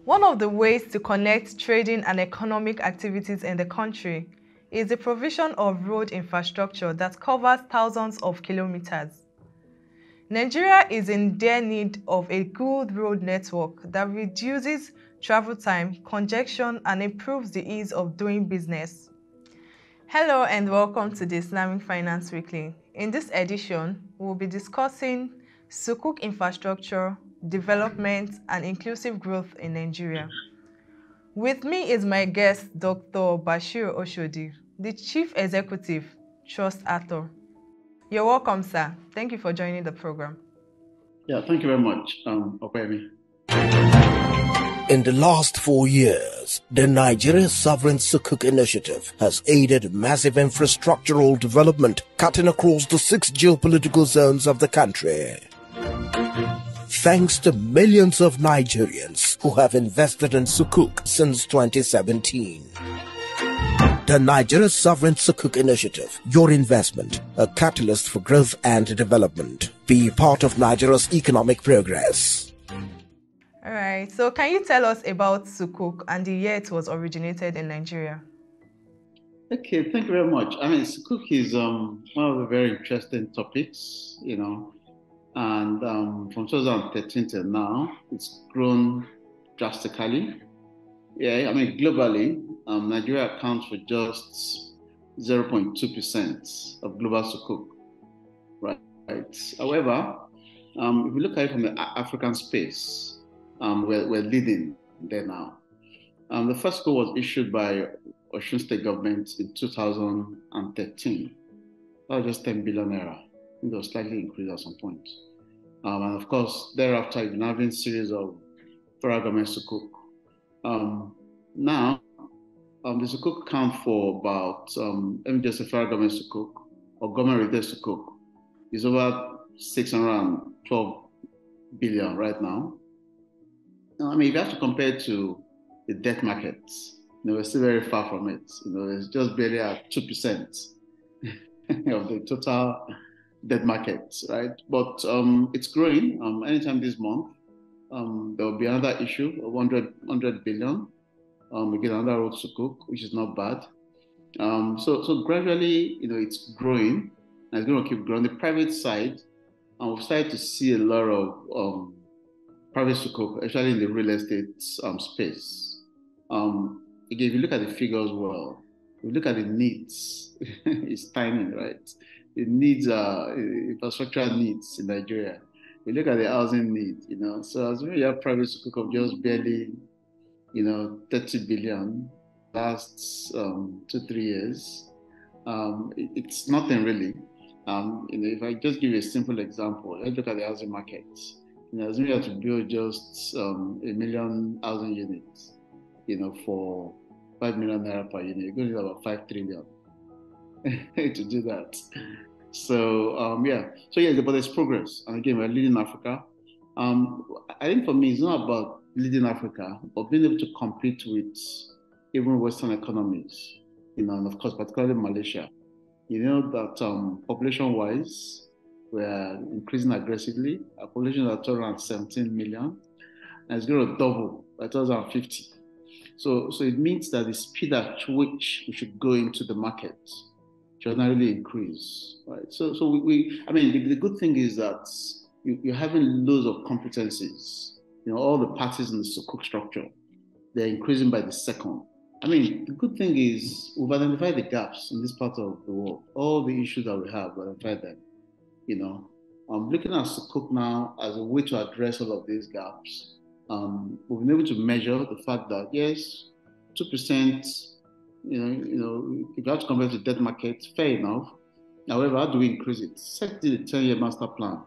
One of the ways to connect trading and economic activities in the country is the provision of road infrastructure that covers thousands of kilometers. Nigeria is in dire need of a good road network that reduces travel time, congestion, and improves the ease of doing business. Hello and welcome to the Islamic Finance Weekly. In this edition, we'll be discussing Sukuk infrastructure, development, and inclusive growth in Nigeria. With me is my guest, Dr. Basheer Oshodi, the Chief Executive, Trust Author. You're welcome, sir. Thank you for joining the program. Yeah, thank you very much, Opeyemi. In the last 4 years, the Nigeria Sovereign Sukuk Initiative has aided massive infrastructural development cutting across the 6 geopolitical zones of the country. Thanks to millions of Nigerians who have invested in Sukuk since 2017. The Nigeria Sovereign Sukuk Initiative, your investment, a catalyst for growth and development. Be part of Nigeria's economic progress. All right, so can you tell us about Sukuk and the year it was originated in Nigeria? Okay, thank you very much. I mean, Sukuk is one of the very interesting topics, and from 2013 till now, it's grown drastically. Yeah, I mean, globally, Nigeria accounts for just 0.2% of global Sukuk, right? However, if we look at it from the African space, we're leading there now. The first Sukuk was issued by Osun State government in 2013. That was just 10 billion naira. I think it was slightly increased at some point. And of course, thereafter, you've been having a series of federal government Sukuk. Now, the Sukuk account for about, let me just say federal government Sukuk or government related Sukuk is over 612 billion right now. I mean, if you have to compare it to the debt markets, we're still very far from it. It's just barely at 2% of the total debt markets, right? But it's growing. Anytime this month, there will be another issue of 100 billion. We get another road Sukuk, which is not bad. So gradually, it's growing, and it's going to keep growing. The private side, we've started to see a lot of private Sukuk, especially in the real estate space. Again, if you look at the figures well, if you look at the needs, it's tiny, right? The needs are infrastructural needs in Nigeria. You look at the housing needs, so as we have private Sukuk of just barely, 30 billion last 2-3 years. It's nothing really. If I just give you a simple example, let's look at the housing market. As we have to build just 1 million housing units, for 5 million naira per unit, you're going to need about 5 trillion to do that. So but there's progress. And again, we're leading Africa. I think for me, it's not about leading Africa, but being able to compete with even Western economies, and of course, particularly Malaysia. That population-wise, we're increasing aggressively. Our population is at around 17 million, and it's going to double by 2050. So it means that the speed at which we should go into the market should not really increase, right? So the good thing is that you're having loads of competencies. All the parties in the Sukuk structure, they're increasing by the second. The good thing is we've identified the gaps in this part of the world. All the issues that we have, we've identified them. I'm looking at Sukuk now as a way to address all of these gaps. We've been able to measure the fact that yes, 2%, if you have to compare to debt market, fair enough. However, how do we increase it? Set the 10-year master plan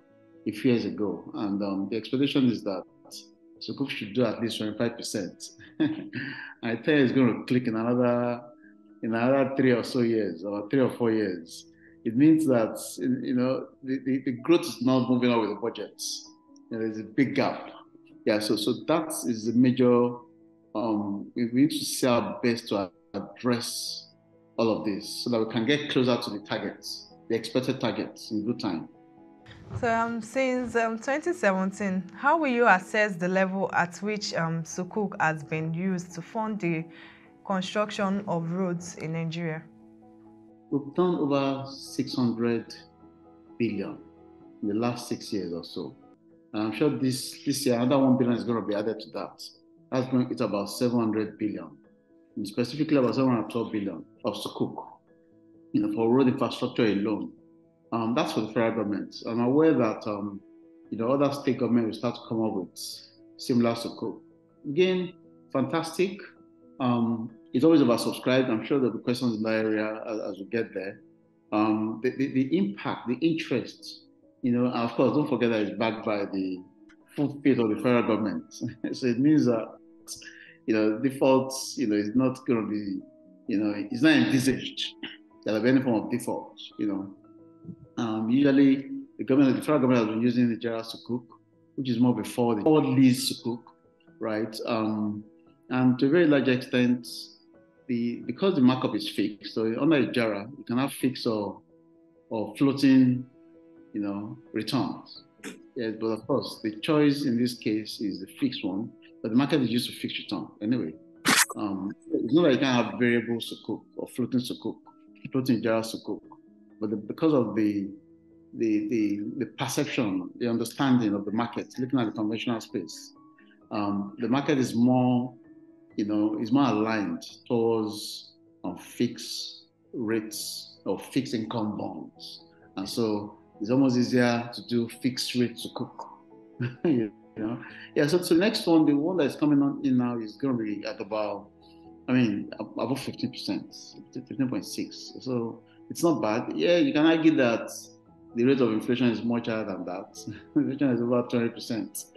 a few years ago, and the expectation is that Sukuk should do at least 25%. I think it's going to click in another 3 or so years, or 3 or 4 years. It means that the growth is not moving on with the budgets. There's a big gap. Yeah, so that is the major. We need to see our best to address all of this, so that we can get closer to the targets, the expected targets in good time. So since 2017, how will you assess the level at which Sukuk has been used to fund the construction of roads in Nigeria? We've done over 600 billion in the last 6 years or so. And I'm sure this year, another 1 billion is going to be added to that. That's going to about 700 billion, and specifically about 712 billion of Sukuk, for road infrastructure alone. That's for the federal government. I'm aware that, other state government will start to come up with similar Sukuk. Again, fantastic. It's always oversubscribed. I'm sure there'll be questions in that area as we get there. The impact, the interest, and of course, don't forget that it's backed by the full faith of the federal government. So it means that, defaults, is not going to be, it's not envisaged that there'll be any form of default, Usually, the federal government has been using the Ijarah Sukuk, which is more before the forward lease Sukuk, right? And to a very large extent, because the markup is fixed, so under Ijarah, you can have fixed or floating, returns. Yes, but of course, the choice in this case is the fixed one, but the market is used to fixed return anyway. It's not like you can have variable Sukuk or floating Sukuk, floating Ijarah Sukuk. But because of the perception, the understanding of the market, looking at the conventional space, the market is more, is more aligned towards fixed rates or fixed income bonds, and so it's almost easier to do fixed rate Sukuk. Yeah. So the next one, the one that's coming on in now is going to be at about, above 15%, 15.6. So it's not bad. Yeah, you can argue that the rate of inflation is much higher than that. Inflation is about 20%. So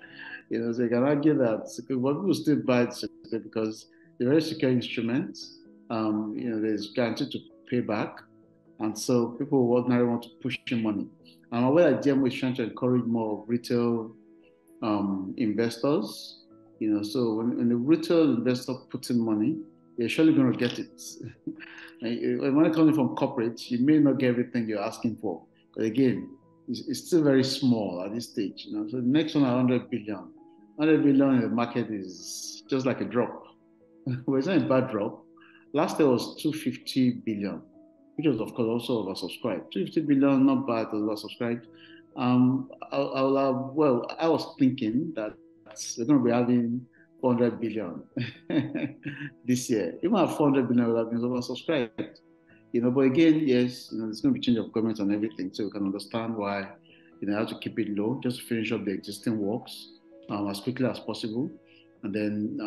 you can argue that, but people still buy it because they're very secure instruments. There's guaranteed to pay back. And so people will ordinarily want to push in money. I'm aware that GMO is trying to encourage more retail investors. So when the retail investor puts in money, you're surely going to get it. When money comes in from corporate, you may not get everything you're asking for. But again, it's still very small at this stage. So the next one, 100 billion. 100 billion in the market is just like a drop. But it's not a bad drop. Last year was 250 billion, which was, of course, also oversubscribed. 250 billion, not bad, oversubscribed. I was thinking that we're going to be having 400 billion this year. Even at 400 billion, would have been oversubscribed. But again, yes, there's going to be change of government and everything, so we can understand why, how to keep it low, just to finish up the existing works as quickly as possible, and then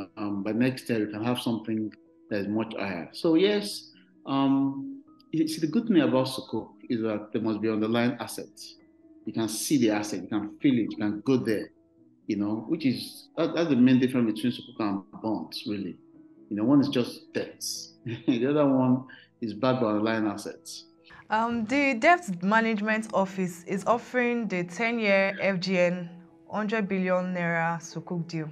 by next year we can have something that is much higher. So yes, see, the good thing about Sukuk is that there must be underlying assets. You can see the asset, you can feel it, you can go there, which is, that's the main difference between Sukuk and bonds, really. One is just debts. The other one is backed by underlying assets. The Debt Management Office is offering the 10-year FGN 100 billion naira Sukuk deal,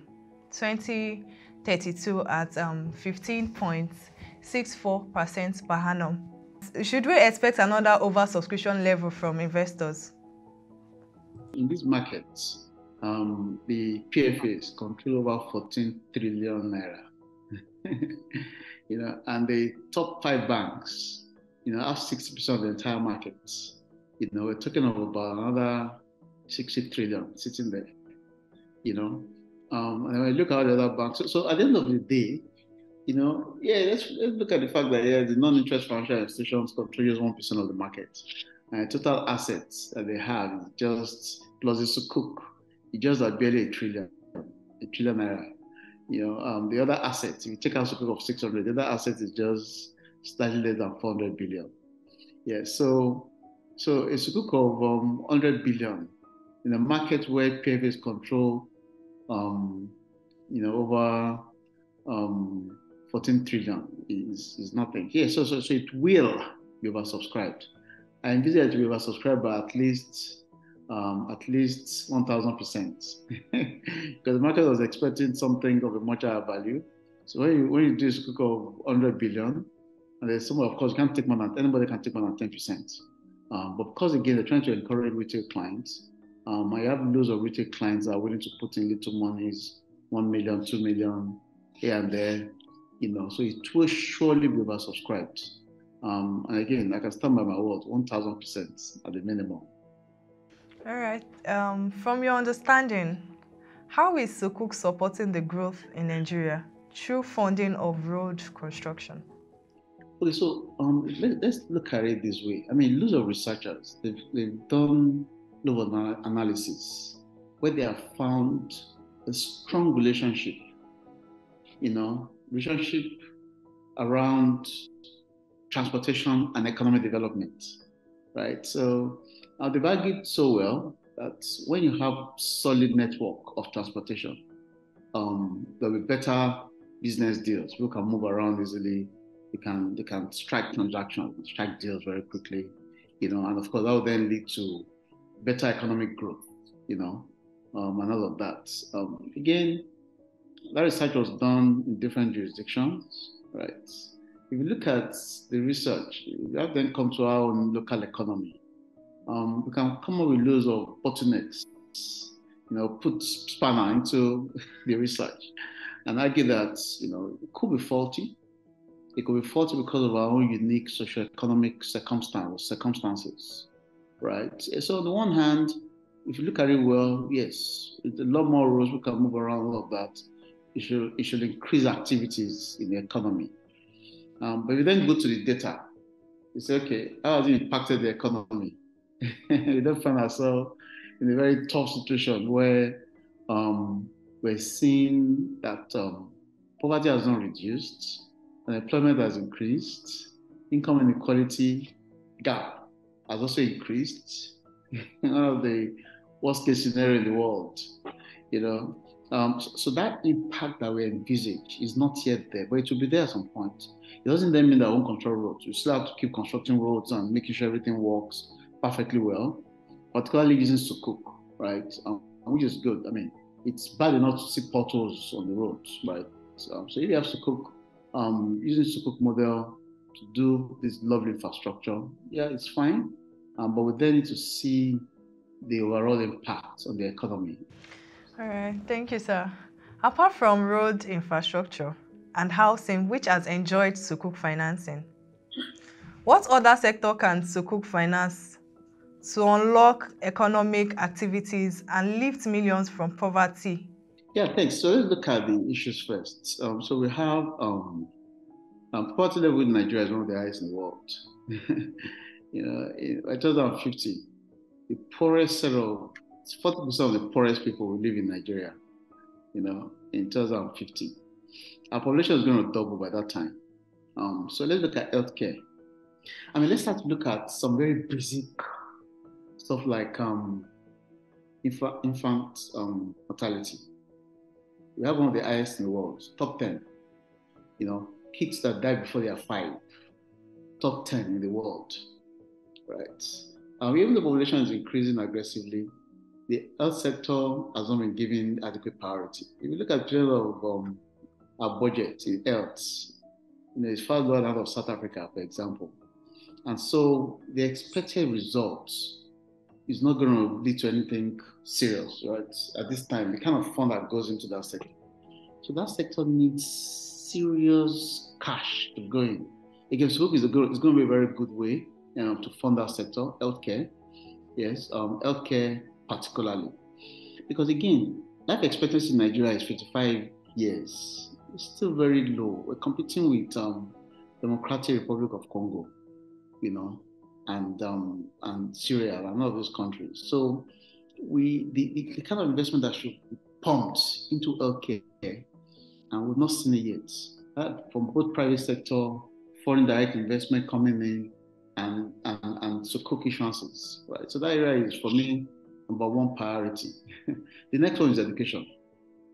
2032 at 15.64% per annum. Should we expect another oversubscription level from investors? In these markets, the PFAs control over 14 trillion naira. And the top 5 banks, have 60% of the entire market. We're talking about another 60 trillion sitting there. And when I look at the other banks, so at the end of the day, let's look at the fact that the non-interest financial institutions control just 1% of the market. And total assets that they have is just, plus the Sukuk, it's just barely a trillion naira. The other assets, if you take out Sukuk of 600, the other assets is just slightly less than 400 billion. Yeah, so a Sukuk of 100 billion in a market where PFAs control, over 14 trillion is nothing. Yeah, so it will be oversubscribed. I envisage it to be oversubscribed by at least 1,000%, because the market was expecting something of a much higher value. So when you do a Sukuk of 100 billion, and there's someone, of course, you can't take more than, anybody can take more than 10%. But because again, they're trying to encourage retail clients, I have loads of retail clients that are willing to put in little monies, 1 million, 2 million here and there, so it will surely be oversubscribed. And again, I can stand by my word, 1,000% at the minimum. All right. From your understanding, how is Sukuk supporting the growth in Nigeria through funding of road construction? Okay, so let's look at it this way. I mean, loads of researchers, they've done loads of analysis where they have found a strong relationship around transportation and economic development, right? So they've argued so well that when you have solid network of transportation, there'll be better business deals. People can move around easily. They can strike transactions, strike deals very quickly, and of course that will then lead to better economic growth, and all of that. Again, that research was done in different jurisdictions, right? If you look at the research, we have then come to our own local economy. We can come up with loads of bottlenecks, put spanner into the research and argue that, it could be faulty. It could be faulty because of our own unique socioeconomic circumstances, right? So on the one hand, if you look at it well, yes, a lot more roads, we can move around, all of that. It should increase activities in the economy. But if you then go to the data, you say, okay, how has it impacted the economy? We then find ourselves in a very tough situation where we're seeing that poverty has not reduced, unemployment has increased, income inequality gap has also increased. One of the worst case scenario in the world, so that impact that we envisage is not yet there, but it will be there at some point. It doesn't then mean that we won't control roads. We still have to keep constructing roads and making sure everything works perfectly well, particularly using Sukuk, right? Which is good. I mean, it's bad enough to see potholes on the roads, right? So if you have Sukuk, using Sukuk model to do this lovely infrastructure, yeah, it's fine. But we then need to see the overall impact on the economy. All right, thank you, sir. Apart from road infrastructure and housing, which has enjoyed Sukuk financing, what other sector can Sukuk finance to unlock economic activities and lift millions from poverty? Yeah, thanks. So let's look at the issues first. So we have poverty level in Nigeria is one of the highest in the world. By 2050, the poorest 40% of the poorest people will live in Nigeria, in 2050. Our population is going to double by that time. So let's look at healthcare. I mean, let's start to look at some very basic stuff like infant mortality. We have one of the highest in the world, top 10. Kids that die before they are 5, top 10 in the world, right? Even the population is increasing aggressively, the health sector has not been given adequate priority. If you look at the of our budget in health, it's far lower than that of South Africa, for example. And so the expected results is not going to lead to anything serious, right? At this time, the kind of fund that goes into that sector. So that sector needs serious cash to go in. Again, Sukuk is going to be a very good way to fund that sector, healthcare. Yes, healthcare particularly. Because again, life expectancy in Nigeria is 55 years. It's still very low. We're competing with Democratic Republic of Congo, and Syria and all those countries. So the kind of investment that should be pumped into healthcare, and we've not seen it yet. From both private sector, foreign direct investment coming in, and Sukuk issuances, right? So that area is, for me, number one priority. The next one is education.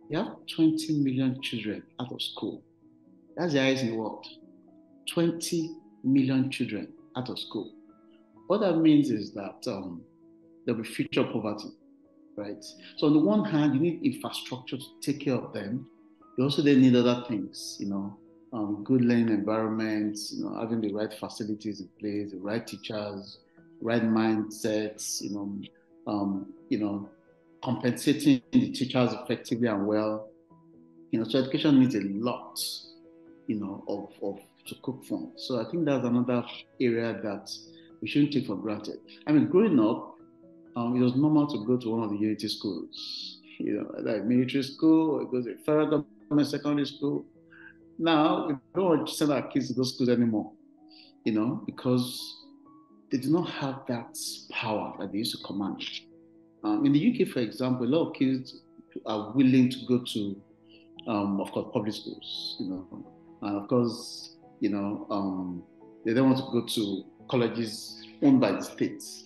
You have 20 million children out of school. That's the highest in the world. 20 million children out of school. What that means is that there'll be future poverty, right? So on the one hand, you need infrastructure to take care of them. You also then need other things, good learning environments, having the right facilities in place, the right teachers, right mindsets, compensating the teachers effectively and well. So education needs a lot, of Sukuk funds. So I think that's another area that we shouldn't take for granted. I mean, growing up, it was normal to go to one of the unity schools, like military school, or go to a federal government secondary school. Now, we don't want to send our kids to those schools anymore, because they do not have that power that they used to command. In the UK, for example, a lot of kids are willing to go to, of course, public schools, and of course, they don't want to go to colleges owned by the states,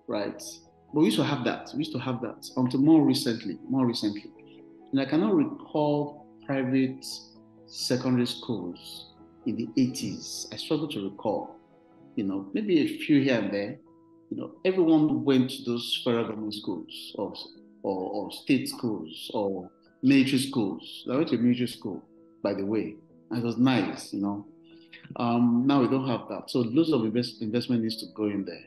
right? But we used to have that. We used to have that until more recently. And I cannot recall private secondary schools in the 80s. I struggle to recall, maybe a few here and there. Everyone went to those federal government schools or state schools or military schools. I went to a military school, by the way, and it was nice, Now we don't have that. So lots of investment needs to go in there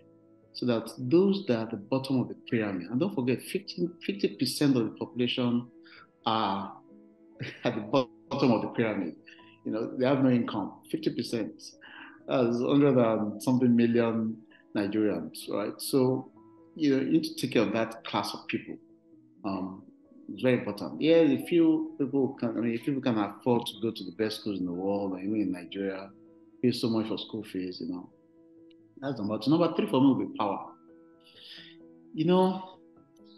so that those that are at the bottom of the pyramid, and don't forget, 50% of the population are at the bottom of the pyramid. They have no income. 50%. That's 100 and something million Nigerians, right? So, you need to take care of that class of people. It's very important. Yeah, if people can afford to go to the best schools in the world, or even in Nigeria, pay so much for school fees, that's number two. Number three for me will be power.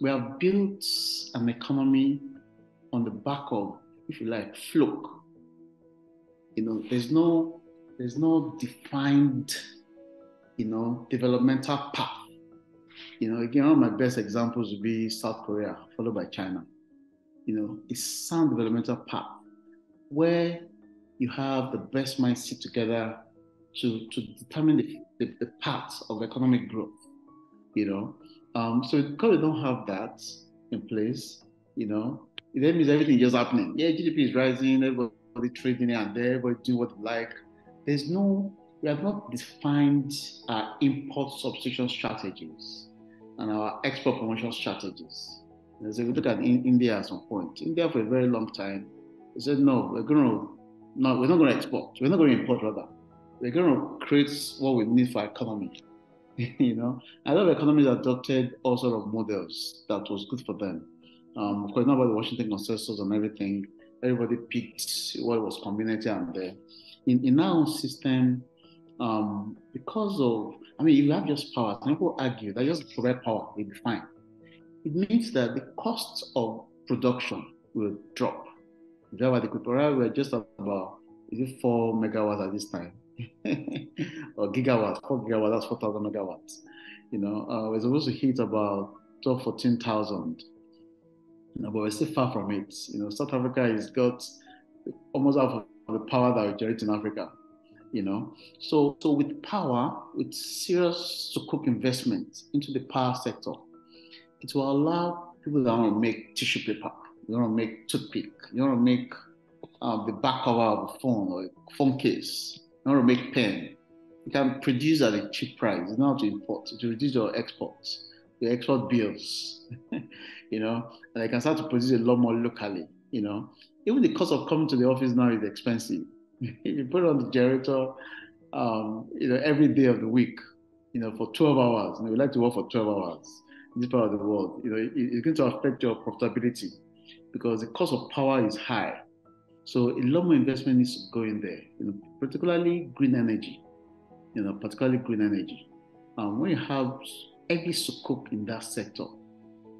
We have built an economy on the back of, if you like, fluke. There's no defined, developmental path. Again, one of my best examples would be South Korea, followed by China. A sound developmental path where you have the best minds sit together to determine the path of economic growth. So because we don't have that in place, it then means everything is just happening. Yeah, GDP is rising, everybody trading here and there, everybody doing what they like. We have not defined our import substitution strategies and our export promotion strategies. So if we look at India at some point, India for a very long time, they said, no, we're not going to export. We're not going to import, rather. We're going to create what we need for our economy. A lot of economies adopted all sort of models that was good for them. Of course, not about the Washington Consensus and everything. Everybody picked what was convenient here and there. In our own system, because of, if you have just power, some people argue that just provide power, will be fine. It means that the cost of production will drop. We're just about, is it 4 megawatts at this time? Or gigawatts, 4 gigawatts, that's 4,000 megawatts. We're supposed to hit about 14,000. But we're still far from it. South Africa has got almost half of the power that we generate in Africa. So with power, with serious Sukuk investment into the power sector, it will allow people that want to make tissue paper, you want to make toothpick, you want to make the back cover of a phone or a phone case, you want to make pen. You can produce at a cheap price. You don't have to import. To reduce your exports, your export bills, and I can start to produce a lot more locally. Even the cost of coming to the office now is expensive. You put on the generator, every day of the week, for 12 hours. We like to work for 12 hours in this part of the world. It's going to affect your profitability because the cost of power is high. So a lot more investment needs to go in there, particularly green energy. When you have every Sukuk in that sector,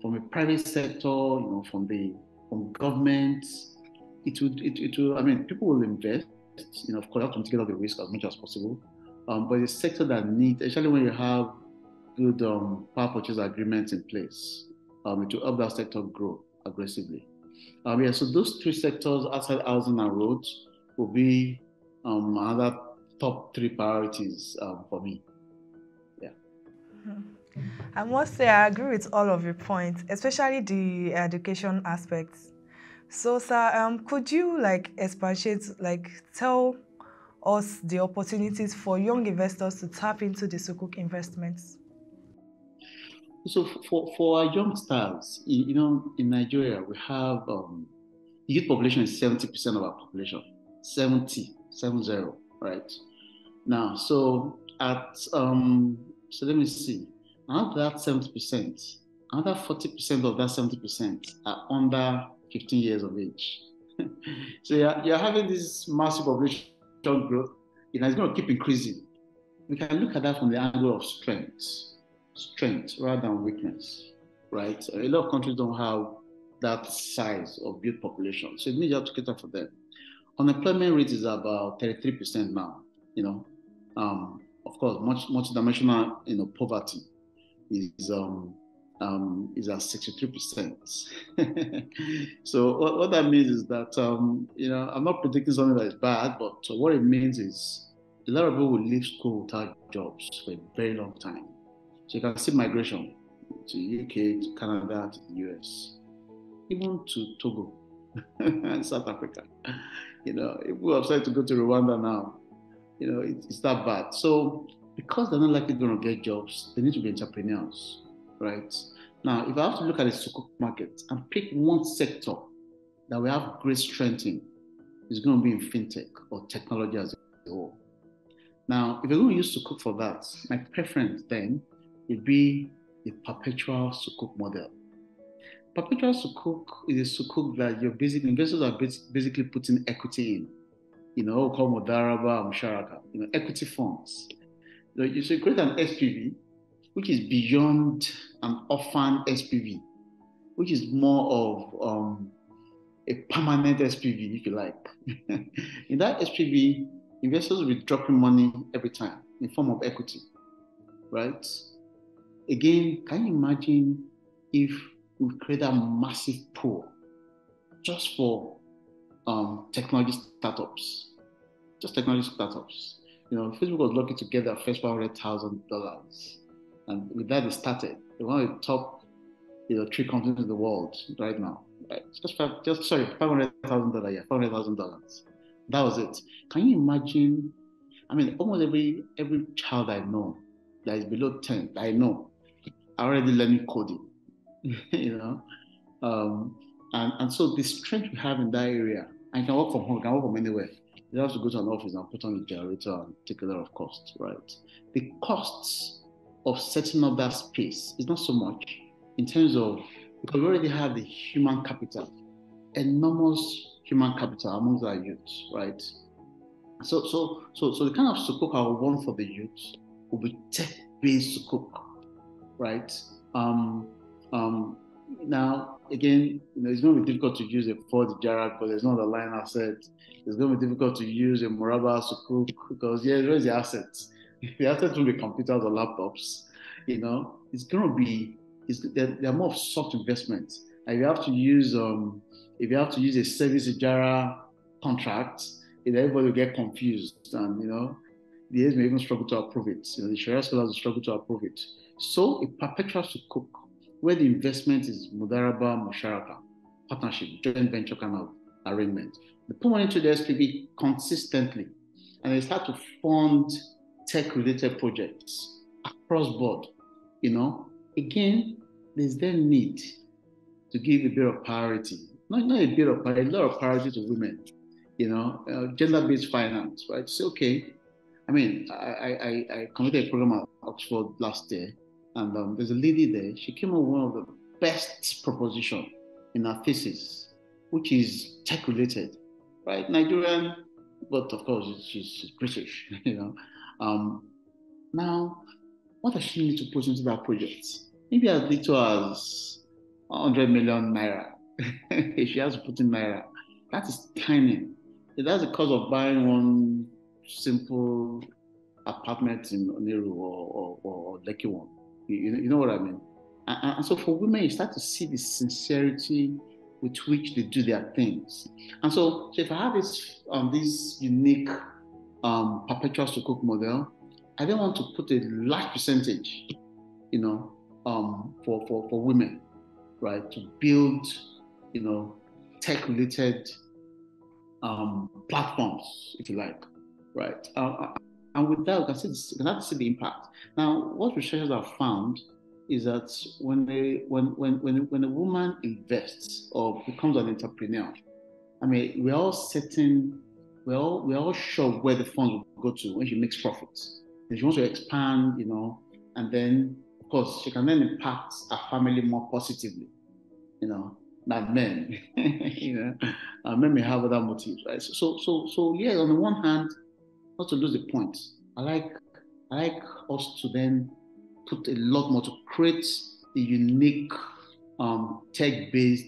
from a private sector, from government, it will. People will invest. Of course, you have to mitigate the risk as much as possible. But it's a sector that needs, especially when you have good power purchase agreements in place, it will help that sector grow aggressively. So those three sectors, outside housing and roads, will be another top 3 priorities for me. Yeah. I must say I agree with all of your points, especially the education aspects. So, sir, could you expatiate, tell us the opportunities for young investors to tap into the Sukuk investments? So for our youngsters, in Nigeria, we have the youth population is 70% of our population, 70, right? Now, so so let me see. Out of that 70%, another 40% of that 70% are under 15 years of age. So you're having this massive population growth, it's going to keep increasing. We can look at that from the angle of strength rather than weakness, right? A lot of countries don't have that size of youth population, so it means you have to cater for them. Unemployment rate is about 33% now. Of course, multi-dimensional, poverty is at 63%. So what that means is that I'm not predicting something that is bad, but what it means is a lot of people will leave school without jobs for a very long time. So you can see migration to UK, to Canada, to the US, even to Togo and South Africa. People are starting to go to Rwanda now. It's that bad. So because they're not likely going to get jobs, they need to be entrepreneurs, right? Now, if I have to look at the Sukuk market and pick one sector that we have great strength in, it's going to be in fintech or technology as a whole. Now, if you're going to use Sukuk for that, my preference then would be the perpetual Sukuk model. Perpetual Sukuk is a Sukuk that your basic investors are basically putting equity in, called Modaraba, Musharaka, equity funds. So you create an SPV, which is beyond an orphan SPV, which is more of a permanent SPV, if you like. In that SPV, investors will be dropping money every time in form of equity, right? Again, can you imagine if we create a massive pool just for technology startups? Just technology startups. Facebook was lucky to get their first $100,000, and with that, they started. They're one of the top, 3 companies in the world right now. Right? $500,000. Yeah, $500,000. That was it. Can you imagine? I mean, almost every child I know that is below 10, I know, are already learning coding. And so the strength we have in that area, and you can work from home, you can work from anywhere. You don't have to go to an office and put on a generator and take a lot of costs, right? The costs of setting up that space is not so much in terms of, because we already have the human capital, enormous human capital amongst our youth, right? So the kind of Sukuk I would want for the youth will be tech-based Sukuk, right? Now, again, it's going to be difficult to use a Ford Ijarah because there's no underlying asset. It's going to be difficult to use a Muraba Sukuk because, there's the assets. The assets will be computers or laptops. It's going to be, they're more of soft investments. If you have to use a service Ijarah contract, everybody will get confused, and the aides may even struggle to approve it. The Sharia scholars will struggle to approve it. So a perpetual Sukuk, where the investment is Mudaraba, Musharaka, partnership, joint venture kind of arrangement. They put money into the SPV consistently, and they start to fund tech-related projects across board. Again, there's then need to give a bit of priority, not a bit of priority, a lot of priority to women. Gender-based finance, right? So okay. I mean, I conducted a program at Oxford last year, and there's a lady there. She came up with one of the best proposition in her thesis, which is tech-related, right? Nigerian, but of course she's British. Now, what does she need to put into that project? Maybe as little as 100 million naira. If she has to put in naira, that is tiny. That's the cost of buying one simple apartment in Oniru or Lekki one. You know what I mean? And so for women, you start to see the sincerity with which they do their things. And so if I have this unique perpetual Sukuk model, I don't want to put a large percentage, for women, right, to build, tech-related platforms, if you like, right? And with that, we can see the impact. Now, what researchers have found is that when a woman invests or becomes an entrepreneur, I mean, we're all sure where the funds will go to when she makes profits. If she wants to expand, and then of course she can then impact her family more positively, than men. Men may have other motives, right? So yeah, on the one hand, not to lose the point, I like us to then put a lot more to create a unique tech-based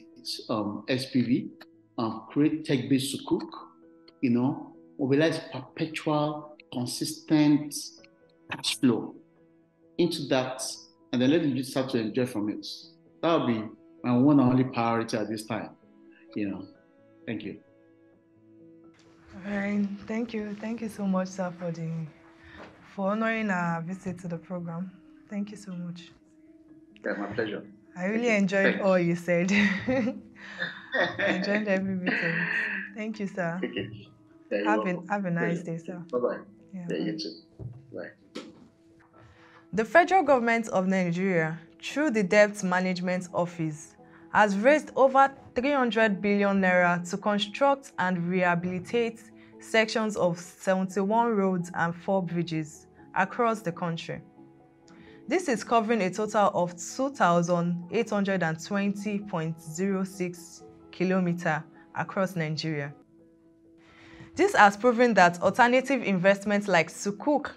SPV, create tech-based Sukuk, mobilize perpetual, consistent cash flow into that, and then let you start to enjoy from it. That would be my one and only priority at this time. Thank you. All right, thank you so much, sir, for honoring our visit to the program. Thank you so much. Yeah, my pleasure. I really enjoyed all you said. I enjoyed every bit of it. Thank you, sir. Okay. Yeah, have a nice day, sir. Bye-bye. Yeah, you too. Bye. The federal government of Nigeria, through the Debt Management Office, has raised over 300 billion naira to construct and rehabilitate sections of 71 roads and 4 bridges across the country. This is covering a total of 2,820.06 kilometers across Nigeria. This has proven that alternative investments like Sukuk,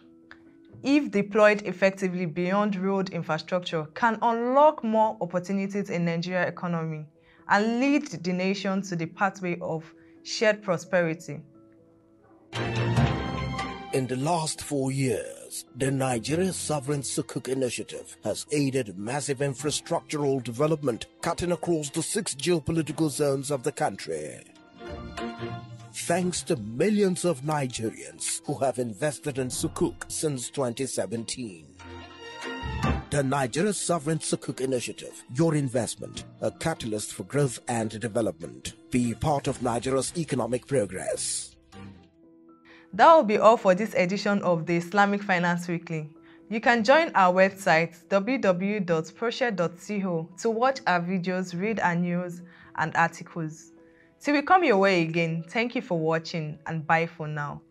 if deployed effectively beyond road infrastructure, can unlock more opportunities in Nigeria's economy and lead the nation to the pathway of shared prosperity. In the last 4 years, the Nigeria Sovereign Sukuk Initiative has aided massive infrastructural development cutting across the 6 geopolitical zones of the country. Thanks to millions of Nigerians who have invested in Sukuk since 2017. The Nigeria Sovereign Sukuk Initiative, your investment, a catalyst for growth and development. Be part of Nigeria's economic progress. That will be all for this edition of the Islamic Finance Weekly. You can join our website www.proshare.co to watch our videos, read our news and articles. Till we come your way again, thank you for watching and bye for now.